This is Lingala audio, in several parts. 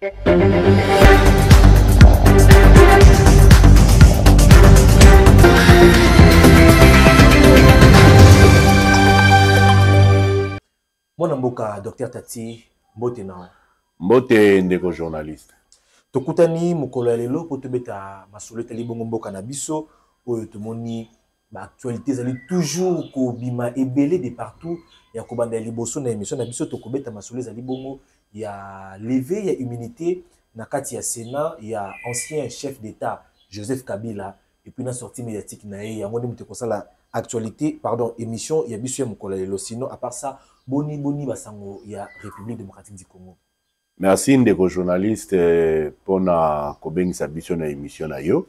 Mwana mboka Dr Tati mbote na mbote ndeko journaliste tokutani mokolo ya lelo po tobeta masolo etali bongo mboka na biso oyo tomoni ba actualité ezali toujours kobima ebele de partout ya kobanda liboso na émission na biso tokobeta masolo ezali bongo ya levé ya immunité na kati ya Sénat ya ancien chef d'État Joseph Kabila et puis na sortie médiatique na ye yango nde moto kosala actualité pardon émission ya biso ya mokolo ya lelo sinon à part ça boni basango ya République démocratique du Congo. Merci ndeko journaliste pona kobengisa biso na émission na yo.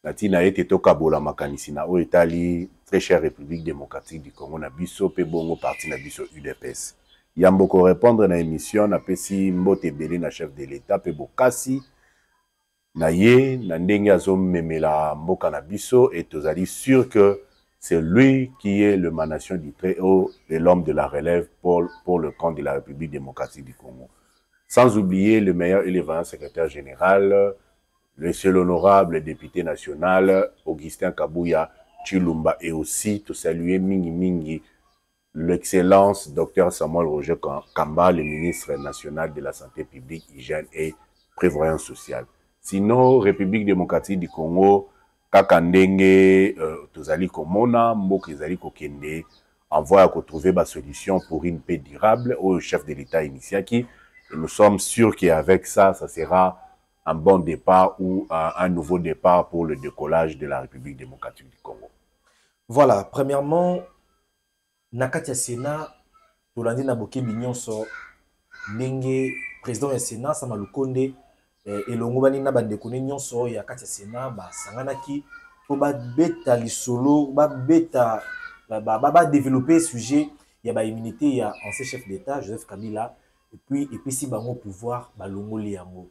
Natina ete toka bola makanisi na o etali très chère République démocratique du Congo na biso pe bongo parti na biso UDPS. Yambo ko répondre na émission na pesi mbote belé na chef de l'État pe bokasi na ye na ndenge azomemela mboka na biso et tozali sûr que c'est lui qui est le manation du très haut et l'homme de la relève pour le compte de la République démocratique du Congo. Sans oublier le meilleur et le vaillant secrétaire général, le seul honorable député national, Augustin Kabouya Chilumba, et aussi tout saluer Mingi Mingi, l'excellence Dr Samuel Roger Kamba, le ministre national de la Santé publique, Hygiène et Prévoyance sociale. Sinon, République démocratique du Congo, Kakandenge, Tozali Komona, Mboki Zali Kokende, envoie à trouver une solution pour une paix durable au chef de l'État initiaki. Et nous sommes sûrs qu'avec ça, ça sera un bon départ ou un nouveau départ pour le décollage de la République démocratique du Congo. Voilà, premièrement, Nakatia Sénat, Tolandi Naboke Binyonso, Nenge, président du Sénat, Samalukonde, et l'ongobani na bande kone nyonso ya Katia Sénat, ba sanganaki, pour ba beta lisolo, ba beta, ba développer sujet, il y a ba immunité, il y a ancien chef d'État, Joseph Kabila, et puis si bango pouvoir, ba longoli yango.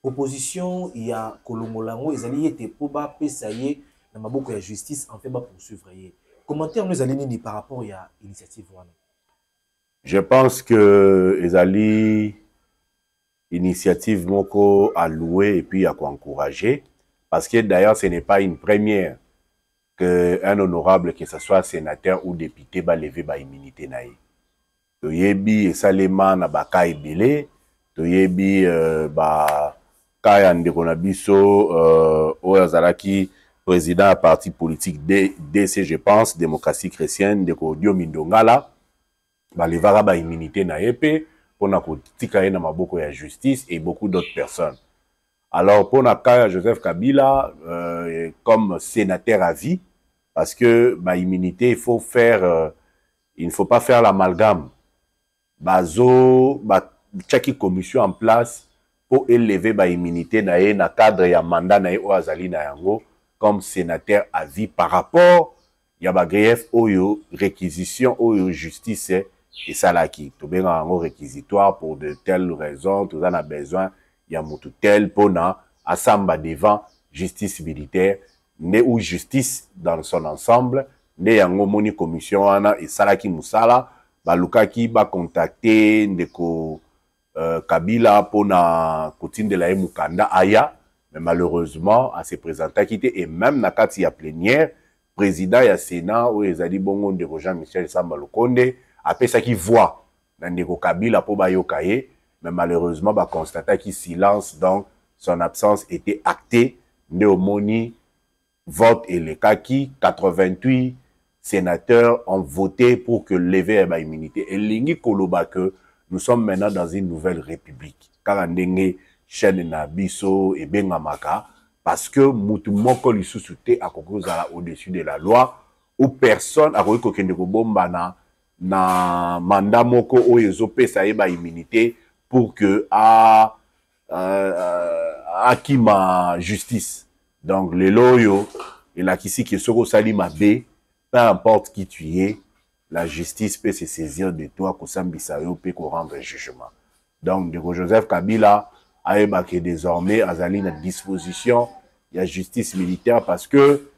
Opposition, il y a Kolongolango, ils allaient être pour ba pesaye, na maboko ya justice, en fait, ba poursuivre ye. Commentaire nous allons ni par rapport à l'initiative. Je pense que les alliés initiative moko à louer et puis à encourager parce que d'ailleurs ce n'est pas une première qu'un honorable que ce soit sénateur ou député va lever ba immunité naïe. Toyebi et salema na baka ebele toyebi ba kaya ndeko na biso oyazalaki président parti politique DC je pense démocratie chrétienne ndeko Diomi Ndongala ba levara ba immunité na épée pour na kotika na maboko ya justice et beaucoup d'autres personnes. Alors pour na kaya Joseph Kabila comme sénateur à vie parce que ba immunité il ne faut pas faire l'amalgame. Bazo ba chaki commission en place pour élever ba immunité na cadre ya mandat na o azali na yango comme sénateur à vie par rapport ya ba grief oyo réquisition oyo justice et salaki to benga yango réquisitoire pour de telles raisons tout en a besoin ya mutu tel pona asamba devant justice militaire ne ou justice dans son ensemble ne yango moni commission ana et salaki musala balukaki ba contacter ndeko Kabila pona kotinde la mukanda aya mais malheureusement à se présenter quitté et même na kati ya plénière président ya Sénat ou ezali bongo ndeko Jean-Michel Samba Lukonde apesa ki voix na ndeko Kabila po ba yokaye mais malheureusement ba constater ki silence donc son absence était actée néomoni vote et le kaki 88 sénateurs ont voté pour que lever la immunité. Et l'ingi koloba que nous sommes maintenant dans une nouvelle république. Car ndenge chaîne na biso et bengamaka parce que mutu moko lisusuté a kokozala au-dessus de la loi ou personne a koki kokende ko bomba na mandat moko oyo ezopesa ye ba immunité pour que akima justice. Donc les loyo et la kisi qui soko sali mabe peu importe qui tu es, la justice peut se saisir de toi, peut rendre un jugement. Donc, de Joseph Kabila a que désormais, Azali à disposition, il y a justice militaire parce que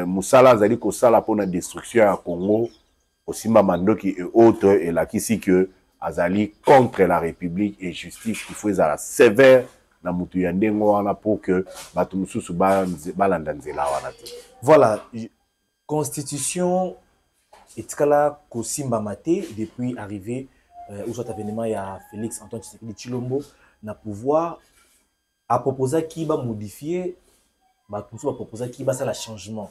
Moussala Azali Kosala pour la destruction à Congo, aussi Mamandoki et autres, et là, qui que azali contre la République et justice il faut ezala sévère na mutu ya ndengo wana pour que bato mususu balanda nzela wana te. Voilà, constitution etikala kosimba maté depuis arrivé au soit avènement il y a Félix Antoine Tshisekedi Tshilombo na pouvoir a proposé qui va modifier ba proposé qui va ça la changement.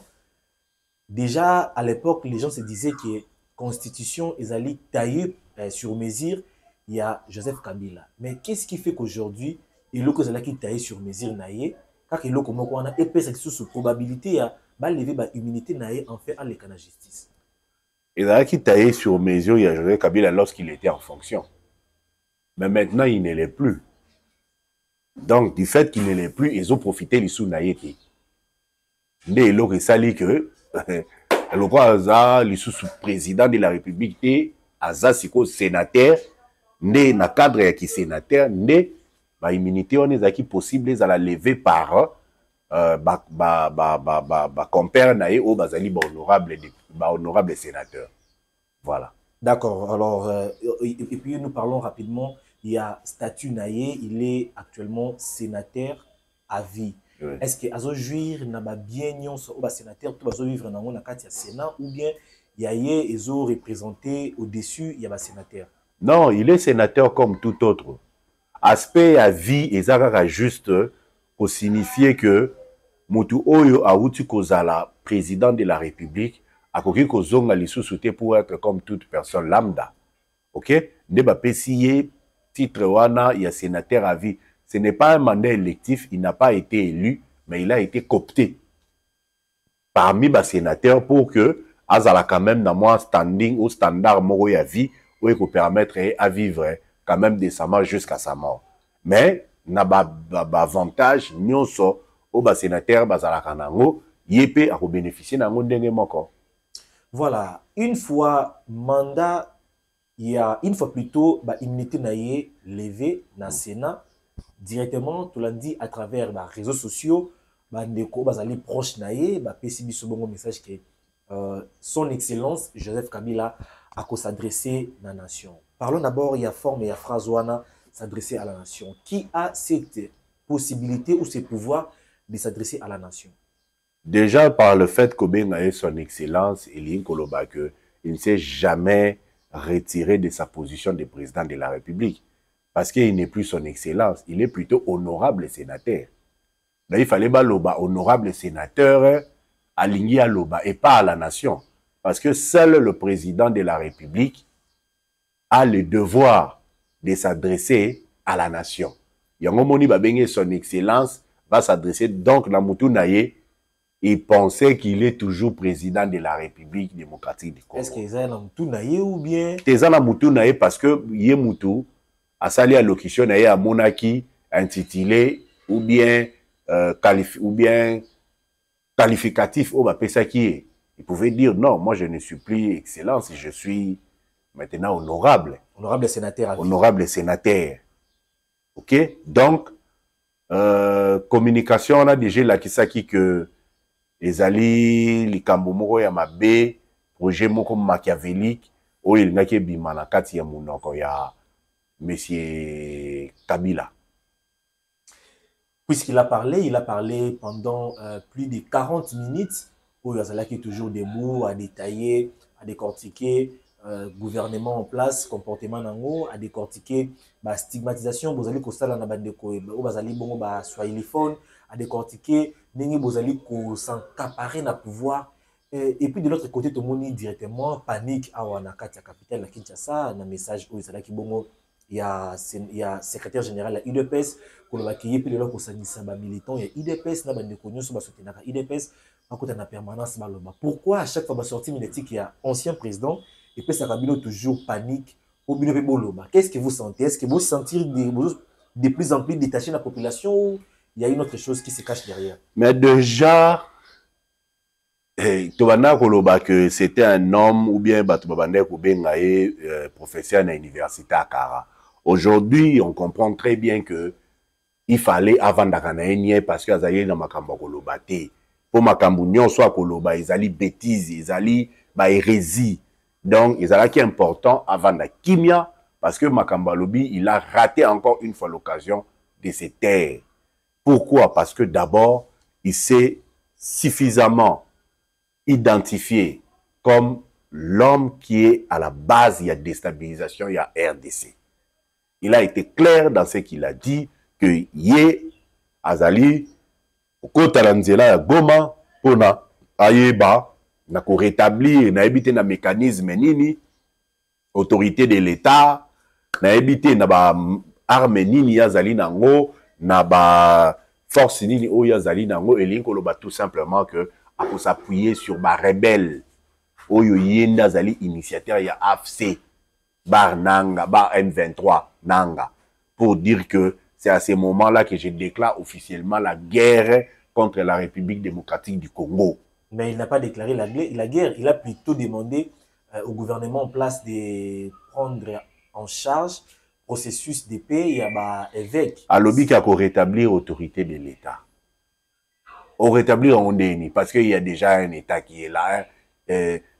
Déjà à l'époque les gens se disaient que constitution ezali taillée sur mesure, il y a Joseph Kabila. Mais qu'est-ce qui fait qu'aujourd'hui il y a qui taillé sur mesure naie car il y a comme on a épais sous probabilité à lever ba immunité naie en fait à l'écana justice. Il y a qui taillé sur mesure il y a Joseph Kabila lorsqu'il était en fonction. Mais maintenant il ne l'est plus. Donc du fait qu'il ne l'est plus, ils ont profité les sous naïté. Mais il a sali que le roi Aza, le sous-président de la République, Aza siko sénateur, né na cadre qui sénateur, né ba immunité on est qui possible à la lever par compère naé au bazali honorable sénateur. Voilà. D'accord. Alors et puis nous parlons rapidement. Il y a statut naé, il est actuellement sénateur à vie. Oui. Est-ce que azo jouir na ba bien nyonso au ba sénateur tout bazo vivre na ngona kati ya Sénat ou bien il y a ezo représenté au-dessus il y a ba sénateur? Non, il est sénateur comme tout autre. Aspect à vie ezaka juste pour signifier que mutu oyo awuti kozala président de la République akoki kozonga lisusu te pour être comme toute personne lambda. OK? Ne ba pesiye titre wana il y a sénateur à vie. Ce n'est pas un mandat électif, il n'a pas été élu, mais il a été coopté parmi les sénateurs pour que Azala quand même dans moi standing au standard moro ya vie où il peut permettre à vivre quand même décemment jusqu'à sa mort. Mais na avantage nyonso au bas sénateur bazala kanango yépé à bénéficier nango ndenge moko. Voilà, une fois mandat il y a une fois plutôt ba immunité naie levée na Sénat. Directement, tu l'as dit à travers les réseaux sociaux, les proches naïe, un message que son excellence Joseph Kabila a s'adresser à la nation. Parlons d'abord, il y a forme et il y a phrase wana s'adresser à la nation. Qui a cette possibilité ou ce pouvoir de s'adresser à la nation? Déjà par le fait que son excellence il ne s'est jamais retiré de sa position de président de la République. Parce qu'il n'est plus son excellence, il est plutôt honorable sénateur. Là, il fallait loba honorable sénateur aligné à loba et pas à la nation. Parce que seul le président de la République a le devoir de s'adresser à la nation. Yangomoni Babenge, son excellence, va s'adresser donc à Moutou-Naye et penser qu'il est toujours président de la République démocratique du Congo. Est-ce qu'il est Moutou-Naye ou bien? C'est Moutou-Naye parce que il est Moutou. À sali allocution à monaki intitulé ou bien qualificatif au bapesa qui est. Il pouvait dire non, moi je ne suis plus excellence, je suis maintenant honorable. Honorable sénateur. Honorable sénateur. OK? Donc communication on a déjà la kisaki que les ali likambo moko ya mabe projet moko machiavélique o il ngaki bimana kati ya munoko ya Monsieur Kabila. Puisqu'il a parlé pendant plus de 40 minutes, où il qui est toujours debout, à détailler, à décortiquer, gouvernement en place, comportement nango, à décortiquer, stigmatisation, vous allez constat dans vous allez bon swahiliphone, à décortiquer, vous allez s'encaparer dans pouvoir. Et puis de l'autre côté, tout le monde directement panique à Wanakati, la capitale, la Kinshasa, un message où il qui bon. Il y a secrétaire général de l'IDPS, qui a accueilli puis le militant, il y a IDPS, il y a des connus qui sont IDPS, il y a permanence. Pourquoi à chaque fois que sorti il y a ancien président, et puis ça a toujours panique au milieu de Boloba? Qu'est-ce que vous sentez? Est-ce que vous sentez de plus en plus détaché de la population ou il y a une autre chose qui se cache derrière? Mais déjà, Tobana Koloba que c'était un homme ou bien Batubabande Koubengaye, professeur à l'université à Kara. Aujourd'hui, on comprend très bien que il fallait avant d'akanaenye parce que azaye na makambo Koloba te. Pour makambo nyon soit Koloba, ils allaient bêtises, ils allaient hérésie. Donc, ils allaient qui important avant la kimia Parce que Makamba Lobi, il a raté encore une fois l'occasion de se taire. Pourquoi? Parce que d'abord, il s'est suffisamment identifié comme l'homme qui est à la base, il y a déstabilisation, il y a RDC. Il a été clair dans ce qu'il a dit, que Yé, Azali, Kota Lanzela ya Goma, pona ayeba, na ko rétablir, na éviter na mécanisme nini, autorité de l'État, na éviter na ba arme nini yazali nango, na ba force nini o yazali nango, et l'inkoloba tout simplement que à s'appuyer sur ba rebelle, oyo yenda zali initiateur ya AFC, bar Nanga, bar M23 Nanga, pour dire que c'est à ce moment-là que je déclare officiellement la guerre contre la République démocratique du Congo. Mais il n'a pas déclaré la guerre, il a plutôt demandé au gouvernement en place de prendre en charge le processus de paix, il y a évêque. À l'objet qu'il y a pour rétablir l'autorité de l'État. Au rétablir en déni, parce qu'il y a déjà un État qui est là,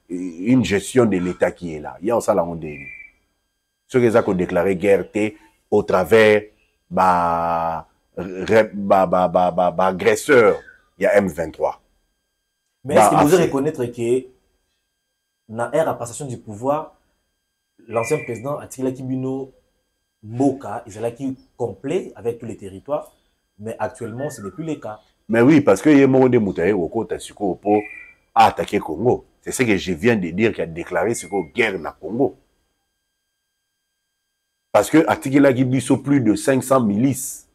une gestion de l'État qui est là. Il y a aussi la déni. Ceux qui ont déclaré guerre au travers agresseur, il y a M23. Mais est-ce que vous devez reconnaître que dans l'ère à passation du pouvoir, l'ancien président Attila Kibino Mboka, il est complet avec tous les territoires, mais actuellement, ce n'est plus le cas. Mais oui, parce que il y a des moutaïs au côté pour attaquer le Congo. C'est ce que je viens de dire qu'il a déclaré ce guerre dans le Congo. Parce que Attila Kibiso plus de 500 milices.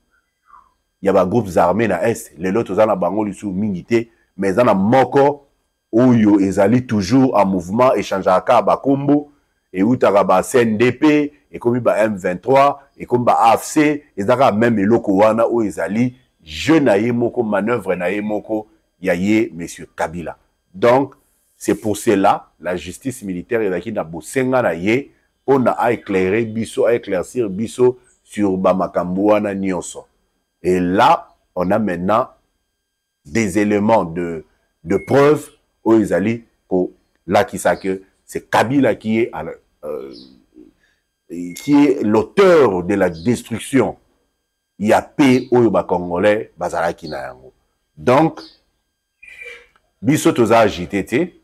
Il y a des groupes armés dans l'Est. Les autres, ils ont bango sous mingité, mais ils ont moko où ils allaient toujours en mouvement, échanger à Bakombo, et où tu as CNDP, et comme M23, et comme AFC, ils ont même les locaux où ils allaient jeunes naïe moko, manœuvre naïe moko, yaye, monsieur Kabila. Donc, c'est pour cela, la justice militaire est qui n'a beau senga naïe, on a éclairé biso, a éclaircir biso sur Bamakambouana Nyonso. Et là, on a maintenant des éléments de preuve où ils allaient, là qui sait que c'est Kabila qui est l'auteur de la destruction. Il y a paix au Congolais, Bazaraki na yango. Donc, biso toza agité,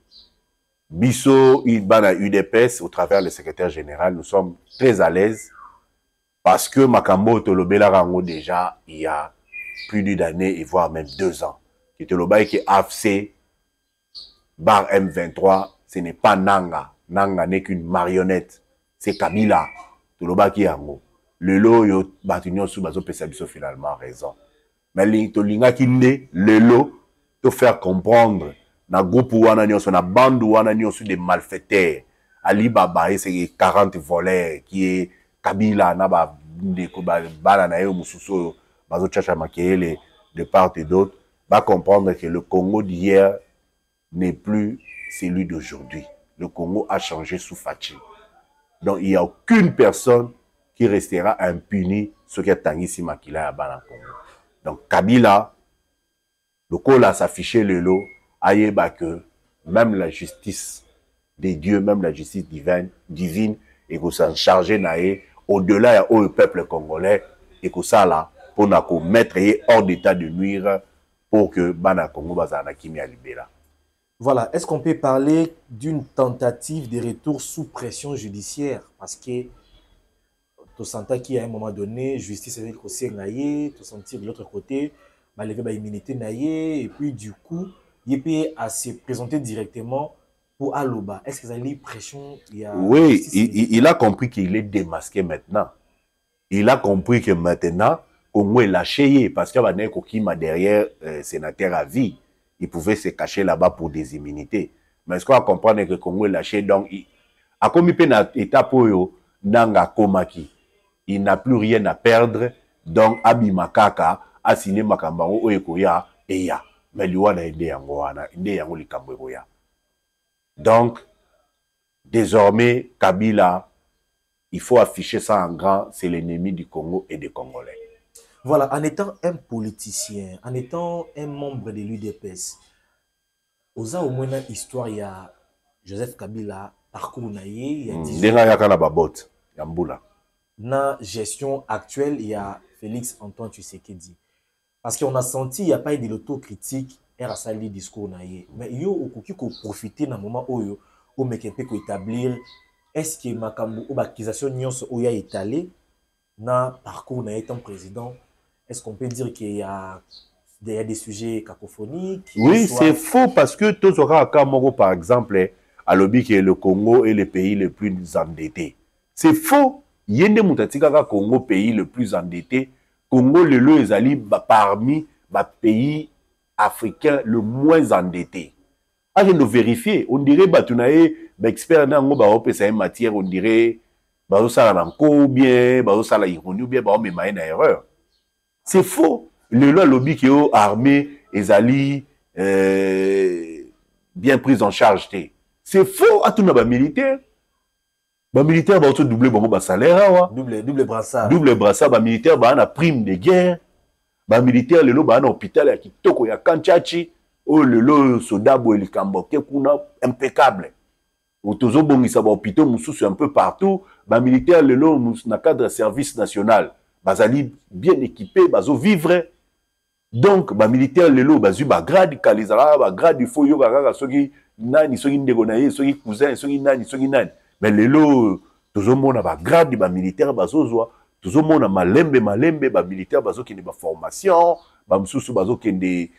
biso bana UDPS au travers le secrétaire général, nous sommes très à l'aise parce que Makambo Tolobela Rango déjà il y a plus d'une année et voire même 2 ans. Qui Toloba qui AFC bar M23, ce n'est pas Nanga. Nanga n'est qu'une marionnette. C'est Kabila. Toloba qui yango. Le lo yo batunyo sous bazo pesabiso finalement raison. Mais l'intolinga qui ne le lo te faire comprendre na groupe wana nyonso na bande wana nyonso des malfaiteurs. Ali Baba c'est 40 voleurs qui est Kabila na ba ndeko bala na yo mususu bazo chacha makele de part et d'autre va comprendre que le Congo d'hier n'est plus celui d'aujourd'hui. Le Congo a changé sous Fachi. Donc il n'y a aucune personne qui restera impuni ce qui est Tanguy Makila à Bana Congo. Donc Kabila, le Kola s'affichait le lot, ayeba que même la justice des dieux, même la justice divine, et que s'en charger naé, au-delà au peuple congolais, et que ça là, pour nous mettre hors d'état de nuire, pour que Bana Congo bazana kimia libéra. Voilà, est-ce qu'on peut parler d'une tentative de retour sous pression judiciaire? Parce que tu sens qu'à un moment donné, justice est aussi naïe, tu sentir de l'autre côté, lever la immunité naïe, et puis du coup, il peut à se présenter directement pour Aloba. Est-ce que ça a eu pression? Oui, il a compris qu'il est démasqué maintenant. Il a compris que maintenant, Congo est lâché parce qu'il y a un Kokima derrière sénateur à vie. Il pouvait se cacher là-bas pour des immunités. Mais est-ce qu'on va comprendre que Congo est lâché? Donc, à comme il peut étape où Nanga Komaki, il n'a plus rien à perdre. Donc, Abi Makaka a signé Makambango Oekoya et ya. Mais lui, on a aidé Yangoana, aidé Yango Likamboya. Donc, désormais, Kabila, il faut afficher ça en grand, c'est l'ennemi du Congo et des Congolais. Voilà, en étant un politicien, en étant un membre de l'UDPS, au moins une histoire, il y a Joseph Kabila, parcours naïe, il y a 10 ans. na gestion actuelle, il y a Félix Antoine Tshisekedi. Parce qu'on a senti, il n'y a pas eu de l'autocritique, et à ça, discours. Mais il y a profiter dans moment où on peut établir est-ce que Makambu ou l'accusation où il a étalé dans le parcours d'un président, est-ce qu'on peut dire qu'il y a des sujets cacophoniques? Oui, c'est faux parce que tous aura par exemple, à l'objet que le Congo est le pays le plus endetté. C'est faux. Yende Mutatika Congo pays le plus endetté. Congo le lot est parmi les pays africains le moins endetté. Ah, je dois vérifier. On dirait que tu as expert dans une matière, on dirait que ça a ou bien, ça a ironie ou bien, mais une erreur. C'est faux. Le lobby qui est armé, les bien pris en charge. C'est faux. À tout le militaire. Les militaires vont doubler le salaire. Double brassard. Double brassard. Les militaires vont avoir prime de guerre. Les militaires vont avoir un hôpital qui toko ya Kanchachi. Oh, le soldat boy Kamboke kuna impeccable. Au tozo bongisa ba hôpital mususu un peu partout. Les militaires le na cadre service national. Bazali bien équipé, bazo vivre. Donc, les militaires le bazu ba grade kalizara ba grade il faut yo gaga soki nani soki ndeko na ye soki cousin soki nani. Mais le tozo mona ba grade ba militaire bazo zwa tozo mona malembe ba militaire bazo kende ba formation ba mususu bazo kende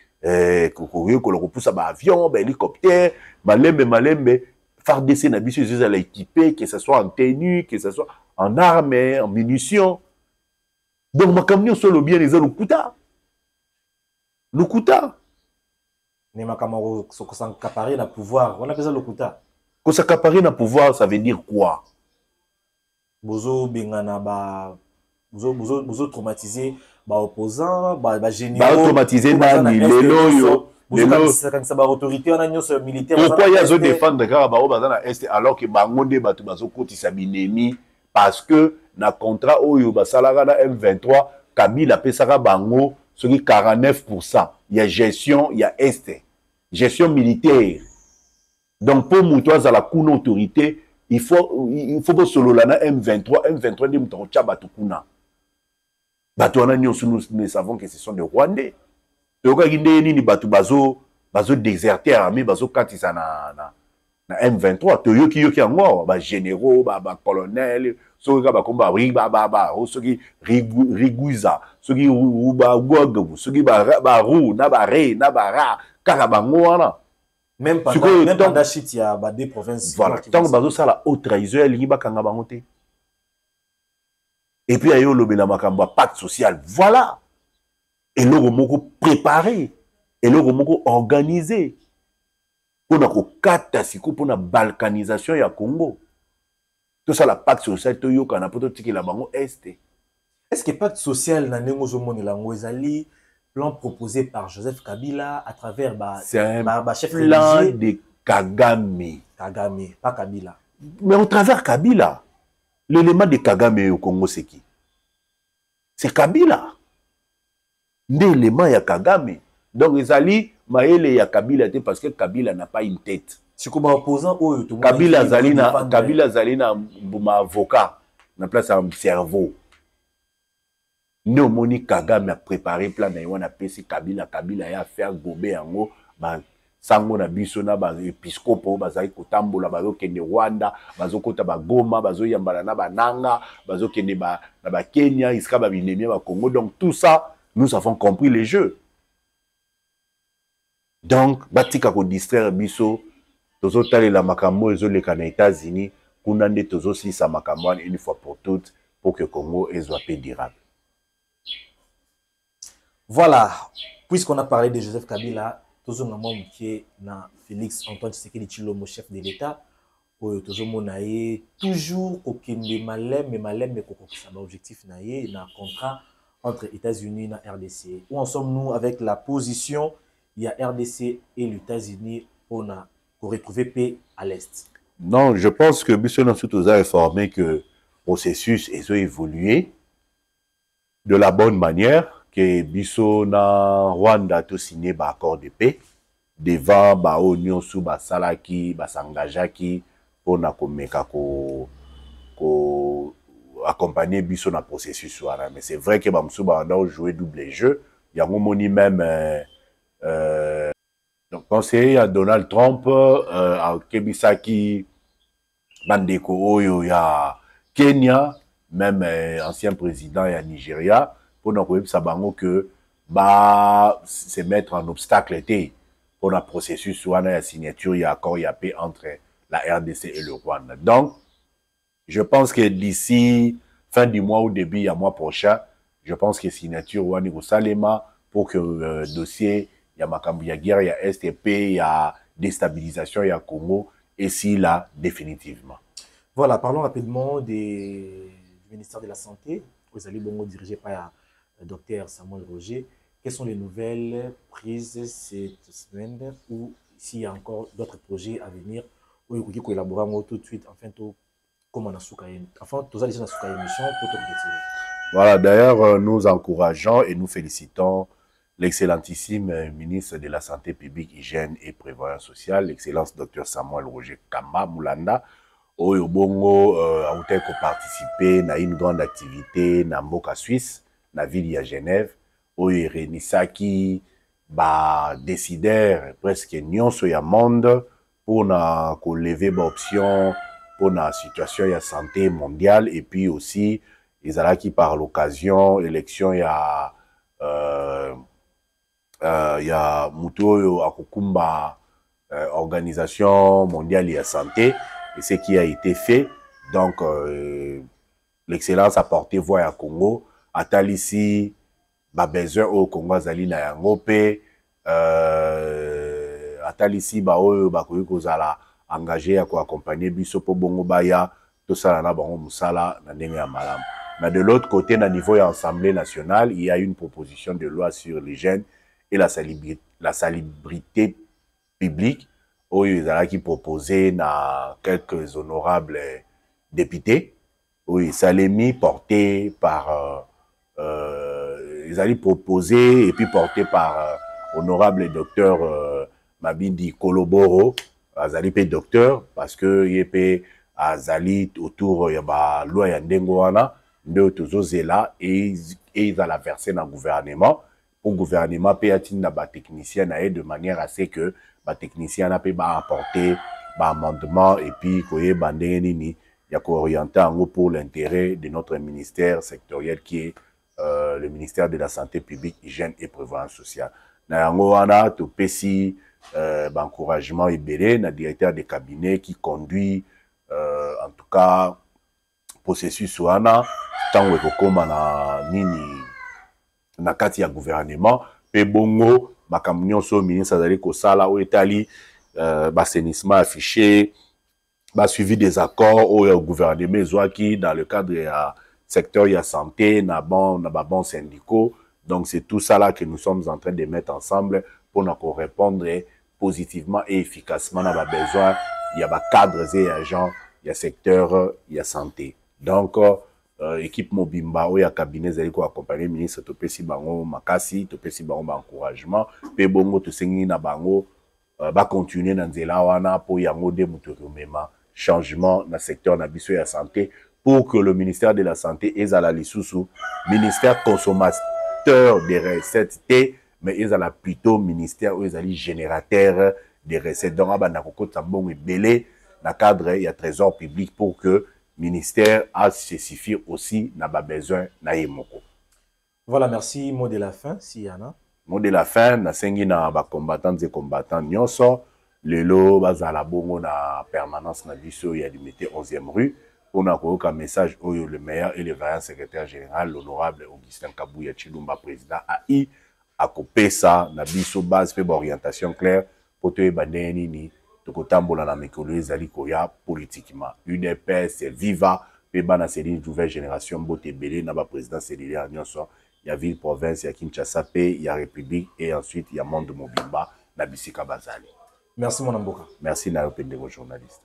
kokoyo ko poussa ba avion ba hélicoptère malembe FARDC na biso ils allaient équipés, que ce soit en tenue, que ce soit en armes, en munitions. Donc ma camion sur le bien les Lukuta. Mais ma camion s'accaparer na pouvoir, on appelle ça Lukuta. Qu'on s'accaparer na pouvoir, ça veut dire quoi? Bozo bengana ba bozo traumatiser ba opposants, ba généraux. Ba traumatiser nani lelo yo. Pourquoi il y a des défendre est alors que Bangonde batu bazo kotisa binemi parce que na contrat oyo basalaka na M23 Kabila pesaka bango soki 49%. Il y a gestion, il y a est. Gestion militaire. Donc pour mutoise à la kuna autorité, il faut que solo la na M23 de mutocha batu kuna. Batu wana nyonso nous savons que ce sont des Rwandais. Toka ginde ni batu bazo déserter armée bazo katisa na M23 toyoki yoki yango ba généraux ba colonel soki ba komba ba soki riguiza soki ba gogo soki ba ru na ba re na ba ra kaka bango wana même pendant chute ya ba des provinces voilà tant bazo sala haute trahison lingi ba kanga bango te et puis ayo lobela makambo pacte social voilà. Et le remoko préparé, et le remoko organisé pour la catastrophe, pour la balkanisation ya Congo. Tout ça, la pacte social, tout yo kana poto tiki la bango est. Est-ce que pacte social na nengo zomoni la ngozali plan proposé par Joseph Kabila à travers c'est un chef plan religieux de Kagame. Kagame, pas Kabila. Mais au travers Kabila, l'élément de Kagame au Congo c'est qui? C'est Kabila. L'élément ya Kagame. Donc les alliés maele ya Kabila parce que Kabila n'a pas une tête. C'est comme opposant Kabila Zalina ma avocat na place un cerveau. Nous moni Kagame a préparé plan na yon a pesi Kabila ya faire gober yango ba sango na biso na ba episcopo bazali kotambola bazo kende Rwanda bazo kota ba Goma bazo yambala na bananga bazo kende ba na ba Kenya iska ba binemi ba Congo. Donc tout ça nous avons compris les jeux. Donc, batika ko distraire biso, tozo tali la makambo ezo le kana États-Unis, kunande tozo si sa makambo une fois pour toutes pour que Congo soit paix durable. Voilà, puisqu'on a parlé de Joseph Kabila, tozo na mom qui na Félix Antoine Tshisekedi Tshilombo chef de l'État, tozo monaye toujours kokende malem kokokisa ba objectif na ye na contrat entre États-Unis et RDC. Où en sommes-nous avec la position il y a RDC et les États-Unis pour retrouver paix à l'Est? Non, je pense que M. Nansoutou a informé que le processus est évolué de la bonne manière, que Bisso na Rwanda a signé un accord de paix devant l'Union sous Salaki, Sangajaki, pour na komeka accompagner biso na processus wana. Mais c'est vrai que bamsu ba on jouer double jeu. Yango moni même donc conseiller à Donald Trump à Kebisaki bandeko oyo ya Kenya, même ancien président ya Nigeria, pour nous koyebisa bango que ba se mettre en obstacle pour le processus wana ya signature ya accord ya paix entre la RDC et le Rwanda. Donc je pense que d'ici fin du mois ou début du mois prochain, je pense que signature wana ko salema pour que dossier ya makambu ya guerre ya STP ya déstabilisation ya Congo et si là définitivement. Voilà, parlons rapidement du ministère de la Santé. Vous allez bongo dirigé par le docteur Samuel Roger. Quelles sont les nouvelles prises cette semaine ou s'il y a encore d'autres projets à venir ou il faut élaborer tout de suite enfin tout comme on a soukaï. Enfin, tout ça déjà soukaï émission pour tout retirer. Voilà, d'ailleurs nous encourageons et nous félicitons l'excellentissime ministre de la Santé publique, Hygiène et Prévoyance sociale, l'excellence docteur Samuel Roger Kamba Moulanda. Oyo bongo a participer à une grande activité na mboka Suisse, na ville ya Genève, oyo renisaki ba décideur presque nyonso ya monde pour na ko lever ba option pour la situation ya santé mondiale et puis aussi ils allaient qui par l'occasion élection ya mutu oyo akokumba organisation mondiale ya santé. Et ce qui a été fait, donc l'excellence a porté voix à Congo, à Talissi, ba besoin au Congo azali na yango pe à Talissi ba oyo ba koyi kozala engagé à accompagner biso po bongo baya to sala na bango musala na ndenge ya malamu. Mais de l'autre côté, na niveau ya Assemblée nationale, il y a une proposition de loi sur l'hygiène et la salubrité publique. Oyo ezala qui proposé na quelques honorables députés. Oui, ça l'est mis porté par ils allaient proposer et puis porté par honorable docteur Mabindi Koloboro, azali pe docteur parce que yepé azali autour ya ba loi ya ndengo wana nde tozozela et ils allaient verser dans le gouvernement pour gouvernement pe atina ba technicien na de manière à ce que ba technicien na pe ba apporter ba amendement et puis koye bandenge nini ya ko orienter en pour l'intérêt de notre ministère sectoriel qui est le ministère de la Santé publique, Hygiène et Prévoyance sociale. Na yango wana to pesi encouragement ebele na directeur de cabinet qui conduit en tout cas processus wana tango ekokoma na nini na kati ya gouvernement pe bongo makambo nyonso ministre azali kosala o etali bassainissement affiché ba suivi des accords au gouvernement ezwaki dans le cadre ya secteur ya santé na bon syndicaux. Donc c'est tout ça là que nous sommes en train de mettre ensemble pour nous répondre positivement et efficacement à nos besoins. Il y a des cadres et agents, il y a secteur, il y a santé. Donc équipe Mobimba ou il y a cabinet zali ko accompagner ministre to pesi bango makasi to pesi bango ba encouragement pe bongo to sengi na bango ba continuer na nzela wana po yango de mutu mema changement dans le secteur na biso ya santé pour que le ministère de la santé et la lisusu ministère consommateur des recettes mais ils ont plutôt ministère où ils ont générateur des recettes. Donc abana kokota bon belé na cadre il y a trésor public pour que ministère a spécifié aussi n'a pas besoin na yemoko. Voilà, merci. Mot de la fin si yana. Mot de la fin na sengi na ba combattants et combattants nyonso lelo bazala bongo na permanence na biso ya limité 11e rue. On a un message où le meilleur et le vaillant secrétaire général, l'honorable Augustin Kabouya Chilumba, président AI, a coupé ça, na biso base, fait orientation claire, pour te bandeni ni, tokotambola na mekolo ezali koya politiquement. UDPS, c'est viva, pe bana c'est une nouvelle génération, bote belé, na ba président Cédric Nyonso, il y a ville province, il y a Kinshasa, il y a République, et ensuite il y a Monde Mobimba, na Bisika Bazali. Merci mon amboka. Merci na journaliste.